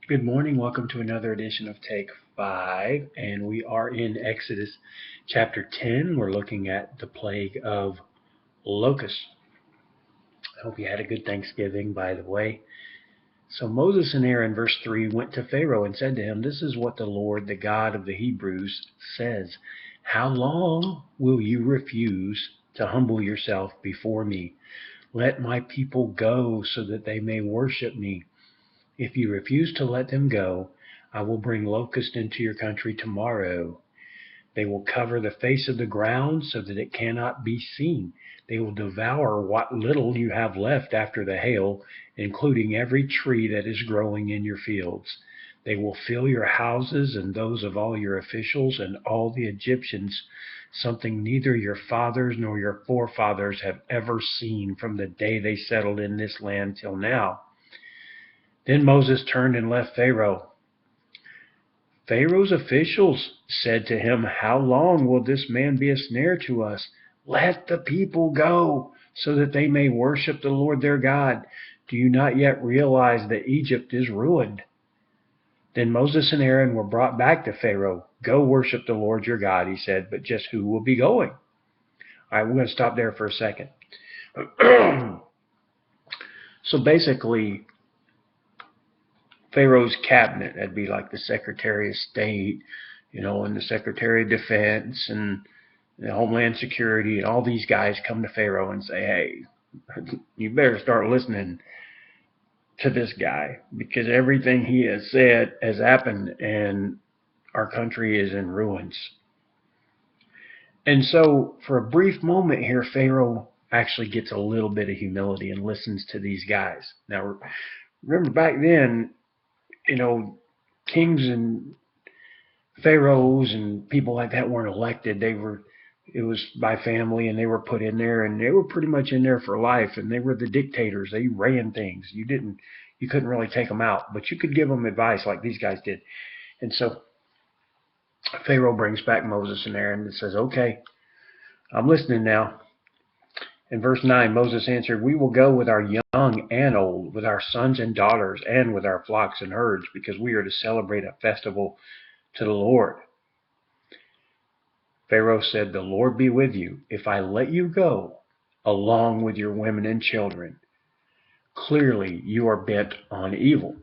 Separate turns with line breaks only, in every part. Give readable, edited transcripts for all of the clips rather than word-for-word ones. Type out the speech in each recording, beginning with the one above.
Good morning. Welcome to another edition of Take 5, and we are in Exodus chapter 10. We're looking at the plague of locusts. I hope you had a good Thanksgiving, by the way. So Moses and Aaron, verse 3, went to Pharaoh and said to him, "This is what the Lord, the God of the Hebrews, says. How long will you refuse to humble yourself before me? Let my people go so that they may worship me. If you refuse to let them go, I will bring locusts into your country tomorrow. They will cover the face of the ground so that it cannot be seen. They will devour what little you have left after the hail, including every tree that is growing in your fields. They will fill your houses and those of all your officials and all the Egyptians, something neither your fathers nor your forefathers have ever seen from the day they settled in this land till now." Then Moses turned and left Pharaoh. Pharaoh's officials said to him, "How long will this man be a snare to us? Let the people go, so that they may worship the Lord their God. Do you not yet realize that Egypt is ruined?" Then Moses and Aaron were brought back to Pharaoh. "Go worship the Lord your God," he said, "but just who will be going?" All right, we're going to stop there for a second. So basically, Pharaoh's cabinet, that'd be like the Secretary of State, and the Secretary of Defense and the Homeland Security, and all these guys come to Pharaoh and say, "Hey, you better start listening to this guy because everything he has said has happened and our country is in ruins." And so for a brief moment here, Pharaoh actually gets a little bit of humility and listens to these guys. Now, remember back then, kings and pharaohs and people like that weren't elected. It was by family, and they were put in there, and they were pretty much in there for life, and they were the dictators. They ran things. You couldn't really take them out, but you could give them advice like these guys did. And so Pharaoh brings back Moses and Aaron and says, "Okay, I'm listening now." In verse 9, Moses answered, "We will go with our young and old, with our sons and daughters, and with our flocks and herds, because we are to celebrate a festival to the Lord." Pharaoh said, "The Lord be with you if I let you go along with your women and children. Clearly, you are bent on evil."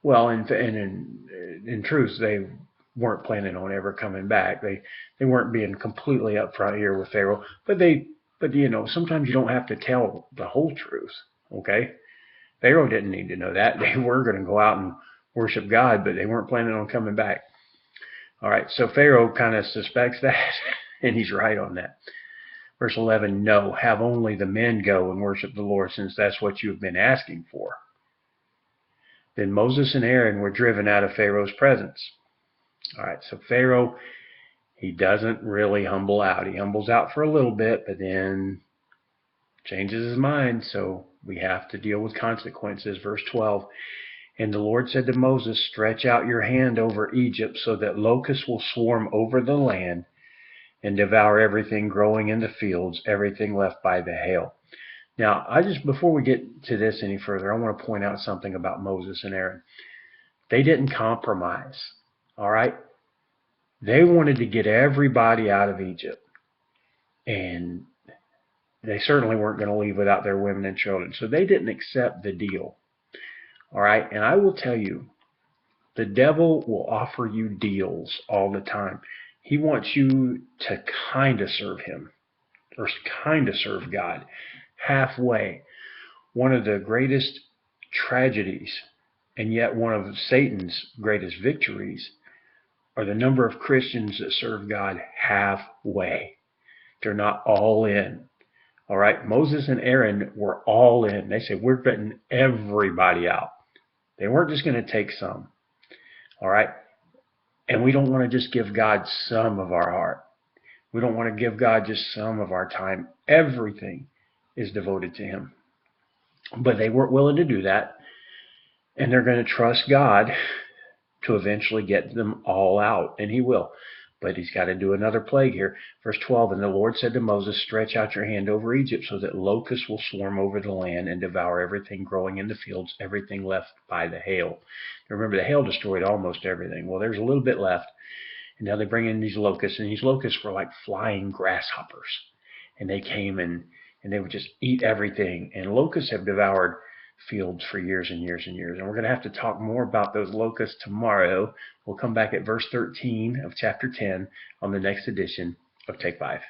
Well, in truth, they weren't planning on ever coming back. They weren't being completely upfront here with Pharaoh, but sometimes you don't have to tell the whole truth. Okay, Pharaoh didn't need to know that. They were going to go out and worship God, but they weren't planning on coming back. All right, so Pharaoh kind of suspects that, and he's right on that. Verse 11, "No, have only the men go and worship the Lord, since that's what you have been asking for." Then Moses and Aaron were driven out of Pharaoh's presence. All right, so Pharaoh, he doesn't really humble out. He humbles out for a little bit, but then changes his mind, so we have to deal with consequences. Verse 12, "And the Lord said to Moses, stretch out your hand over Egypt so that locusts will swarm over the land and devour everything growing in the fields, everything left by the hail." Now, before we get to this any further, I want to point out something about Moses and Aaron. They didn't compromise, all right? They wanted to get everybody out of Egypt, and they certainly weren't going to leave without their women and children, so they didn't accept the deal, all right? And I will tell you, the devil will offer you deals all the time. He wants you to kind of serve him or kind of serve God halfway. One of the greatest tragedies, and yet one of Satan's greatest victories, are the number of Christians that serve God halfway. They're not all in. All right, Moses and Aaron were all in. They said, "We're getting everybody out." They weren't just going to take some. All right, and we don't want to just give God some of our heart. We don't want to give God just some of our time. Everything is devoted to him. But they weren't willing to do that, and they're going to trust God to eventually get them all out, and he will. But he's got to do another plague here. Verse 12, and the Lord said to Moses, stretch out your hand over Egypt so that locusts will swarm over the land and devour everything growing in the fields, everything left by the hail. Remember, the hail destroyed almost everything. Well, there's a little bit left. And now they bring in these locusts, and these locusts were like flying grasshoppers. And they came and they would just eat everything. And locusts have devoured fields for years and years and years. And we're going to have to talk more about those locusts tomorrow. We'll come back at verse 13 of chapter 10 on the next edition of Take 5.